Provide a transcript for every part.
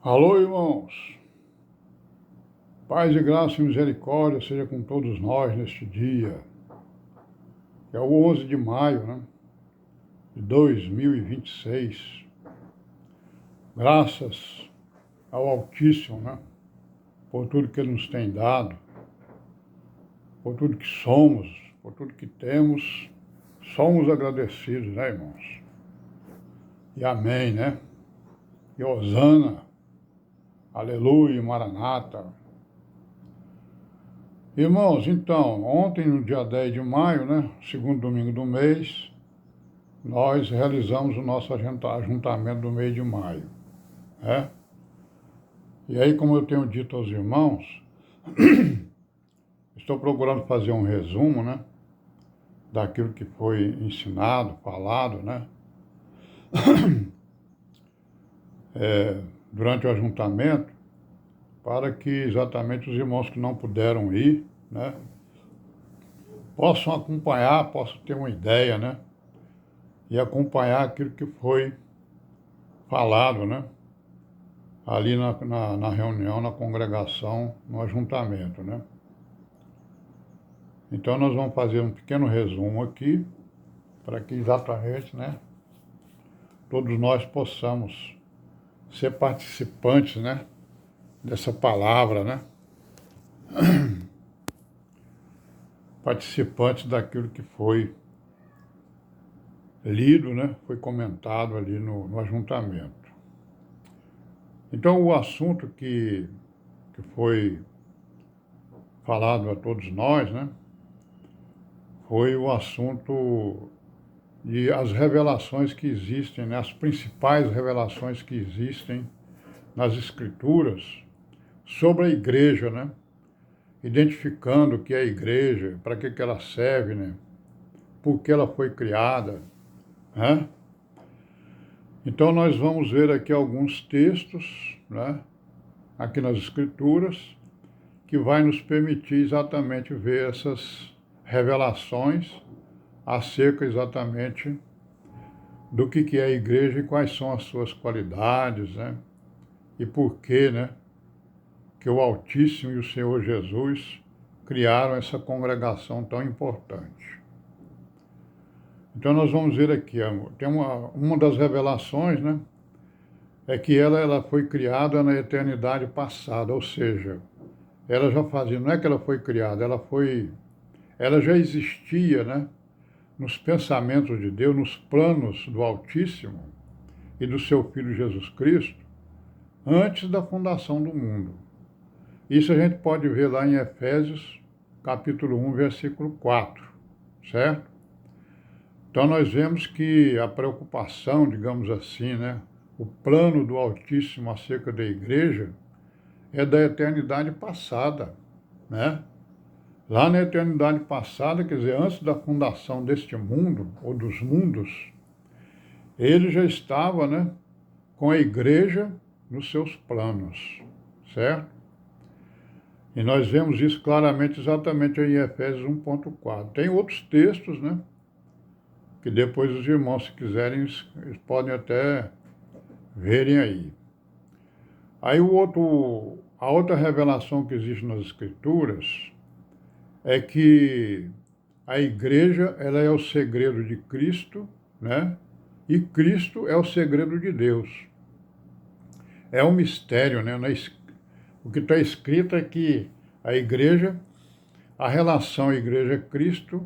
Alô, irmãos. Paz e graça e misericórdia seja com todos nós neste dia, que é o 11 de maio, de 2026. Graças ao Altíssimo, por tudo que Ele nos tem dado, por tudo que somos, por tudo que temos, somos agradecidos, irmãos? E amém, E hosana, aleluia, maranata. Irmãos, então, ontem, no dia 10 de maio, segundo domingo do mês, nós realizamos o nosso ajuntamento do mês de maio, E aí, como eu tenho dito aos irmãos, estou procurando fazer um resumo, daquilo que foi ensinado, falado, durante o ajuntamento, para que exatamente os irmãos que não puderam ir, possam acompanhar, possam ter uma ideia, e acompanhar aquilo que foi falado, ali na reunião, na congregação, no ajuntamento, Então nós vamos fazer um pequeno resumo aqui, para que exatamente, todos nós possamos ser participantes, dessa palavra, participantes daquilo que foi lido, foi comentado ali no ajuntamento. Então o assunto que foi falado a todos nós, foi o assunto de as revelações que existem, as principais revelações que existem nas Escrituras sobre a igreja, identificando o que é a igreja, para que ela serve, por que ela foi criada, Então nós vamos ver aqui alguns textos, aqui nas Escrituras, que vai nos permitir exatamente ver essas revelações acerca exatamente do que é a igreja e quais são as suas qualidades, e por que o Altíssimo e o Senhor Jesus criaram essa congregação tão importante. Então nós vamos ver aqui, tem uma das revelações, é que ela foi criada na eternidade passada, ou seja, ela já fazia, não é que ela foi criada, ela já existia, nos pensamentos de Deus, nos planos do Altíssimo e do seu Filho Jesus Cristo, antes da fundação do mundo. Isso a gente pode ver lá em Efésios, capítulo 1, versículo 4, certo? Então nós vemos que a preocupação, digamos assim, o plano do Altíssimo acerca da igreja é da eternidade passada, Lá na eternidade passada, quer dizer, antes da fundação deste mundo, ou dos mundos, ele já estava, com a igreja nos seus planos, certo? E nós vemos isso claramente, exatamente em Efésios 1.4. Tem outros textos, que depois os irmãos, se quiserem, eles podem até verem aí. Aí a outra revelação que existe nas Escrituras é que a igreja, ela é o segredo de Cristo, E Cristo é o segredo de Deus. É um mistério, O que está escrito é que a relação igreja-Cristo,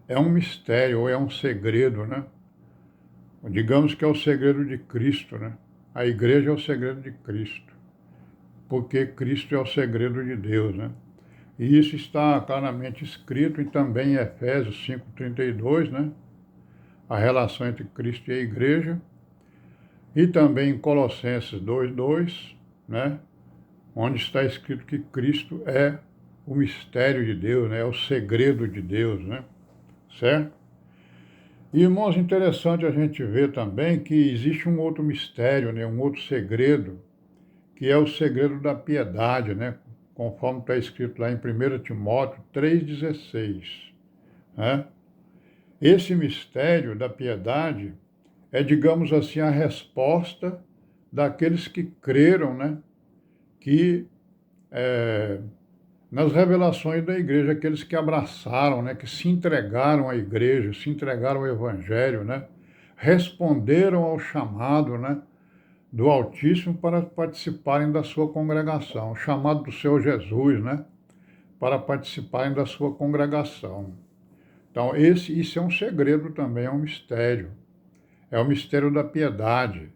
é um mistério, ou é um segredo, Digamos que é o segredo de Cristo, A igreja é o segredo de Cristo, porque Cristo é o segredo de Deus, E isso está claramente escrito também em Efésios 5:32, A relação entre Cristo e a igreja, e também em Colossenses 2:2, onde está escrito que Cristo é o mistério de Deus, é o segredo de Deus, certo? E, irmãos, interessante a gente ver também que existe um outro mistério, um outro segredo, que é o segredo da piedade, conforme está escrito lá em 1 Timóteo 3,16. Esse mistério da piedade é, digamos assim, a resposta daqueles que creram, né, que nas revelações da igreja, aqueles que abraçaram, né, que se entregaram à igreja, se entregaram ao evangelho, né, responderam ao chamado, né, do Altíssimo para participarem da sua congregação, o chamado do Senhor Jesus, né, para participarem da sua congregação. Então, isso é um segredo também, é um mistério. É o mistério da piedade,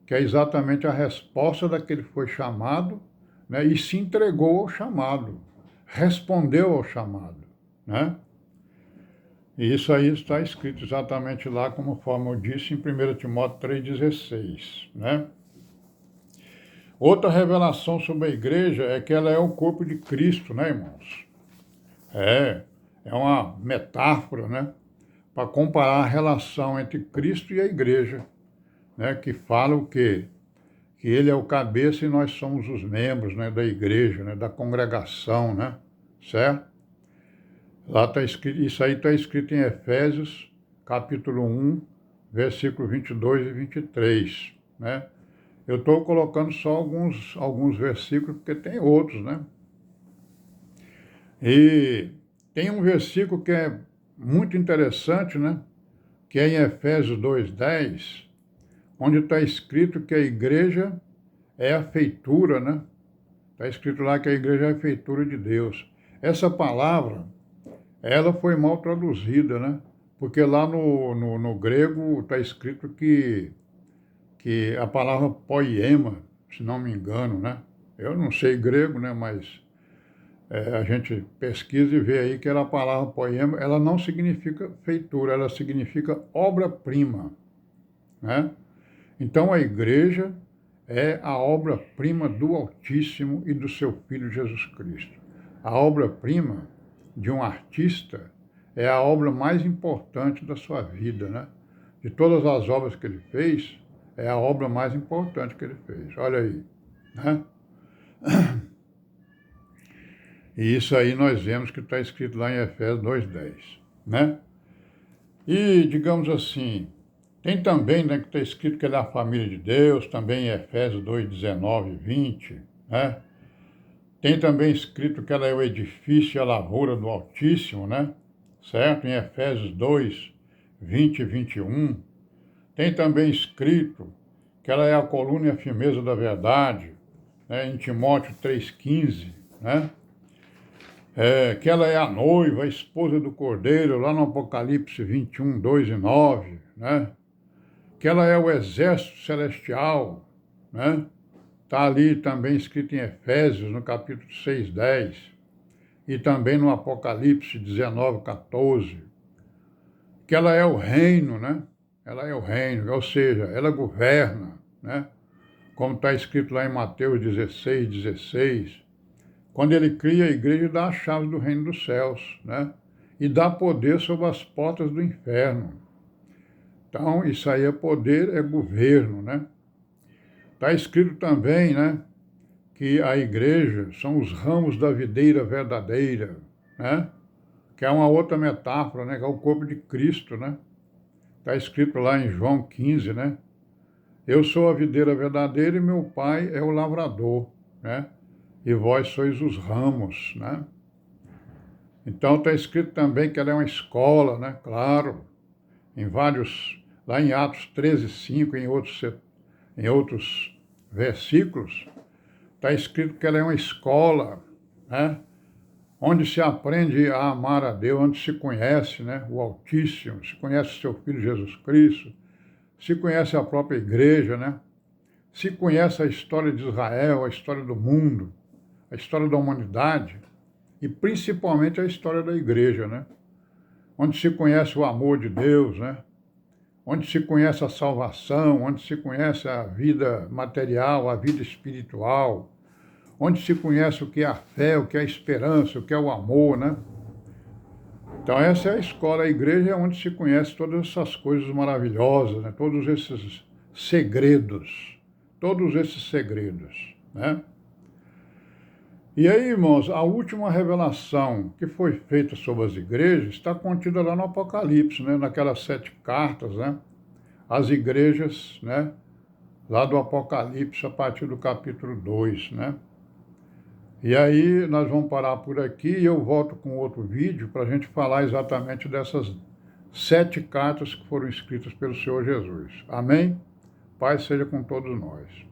que é exatamente a resposta daquele que foi chamado, né, e se entregou ao chamado, respondeu ao chamado, né? E isso aí está escrito exatamente lá, conforme eu disse, em 1 Timóteo 3,16, né? Outra revelação sobre a igreja é que ela é o corpo de Cristo, né, irmãos? É uma metáfora, né, para comparar a relação entre Cristo e a igreja, né, que fala o quê? Que ele é o cabeça e nós somos os membros, né, da igreja, né, da congregação, né, certo? Lá está escrito, isso aí está escrito em Efésios, capítulo 1, versículo 22 e 23, né? Eu estou colocando só alguns versículos, porque tem outros, né? E tem um versículo que é muito interessante, né? Que é em Efésios 2:10, onde está escrito que a igreja é a feitura, né? Está escrito lá que a igreja é a feitura de Deus. Essa palavra, ela foi mal traduzida, né? Porque lá no grego está escrito que a palavra poiema, se não me engano, né? Eu não sei grego, né? Mas a gente pesquisa e vê aí que a palavra poema, ela não significa feitura, ela significa obra-prima, né? Então a igreja é a obra-prima do Altíssimo e do seu Filho Jesus Cristo. A obra-prima de um artista é a obra mais importante da sua vida, né? De todas as obras que ele fez, é a obra mais importante que ele fez. Olha aí, né? E isso aí nós vemos que está escrito lá em Efésios 2:10, né? E, digamos assim, tem também, né, que está escrito que ele é a família de Deus, também em Efésios 2:19 e 20, né? Tem também escrito que ela é o edifício e a lavoura do Altíssimo, né? Certo? Em Efésios 2:20 e 21. Tem também escrito que ela é a coluna e a firmeza da verdade, né? Em Timóteo 3:15, né? Que ela é a noiva, a esposa do Cordeiro, lá no Apocalipse 21:2 e 9, né? Que ela é o exército celestial, né? Está ali também escrito em Efésios, no capítulo 6:10, e também no Apocalipse 19:14, que ela é o reino, né? Ela é o reino, ou seja, ela governa, né? Como está escrito lá em Mateus 16:16, quando ele cria a igreja e dá a chave do reino dos céus, né? E dá poder sobre as portas do inferno. Então, isso aí é poder, é governo, né? Está escrito também, né, que a igreja são os ramos da videira verdadeira, né? Que é uma outra metáfora, né? Que é o corpo de Cristo, né? Está escrito lá em João 15, né? Eu sou a videira verdadeira e meu pai é o lavrador, né? E vós sois os ramos, né? Então está escrito também que ela é uma escola, né? Claro, lá em Atos 13:5, em outros versículos, está escrito que ela é uma escola, né? Onde se aprende a amar a Deus, onde se conhece, né, o Altíssimo, se conhece o seu Filho Jesus Cristo, se conhece a própria igreja, né? Se conhece a história de Israel, a história do mundo, a história da humanidade e principalmente a história da igreja, né? Onde se conhece o amor de Deus, né? Onde se conhece a salvação, onde se conhece a vida material, a vida espiritual, onde se conhece o que é a fé, o que é a esperança, o que é o amor, né? Então essa é a escola, a igreja é onde se conhece todas essas coisas maravilhosas, né? Todos esses segredos, né? E aí, irmãos, a última revelação que foi feita sobre as igrejas está contida lá no Apocalipse, né? Naquelas 7 cartas, né? As igrejas, né? lá do Apocalipse, a partir do capítulo 2, né? E aí nós vamos parar por aqui e eu volto com outro vídeo para a gente falar exatamente dessas 7 cartas que foram escritas pelo Senhor Jesus. Amém? Paz seja com todos nós.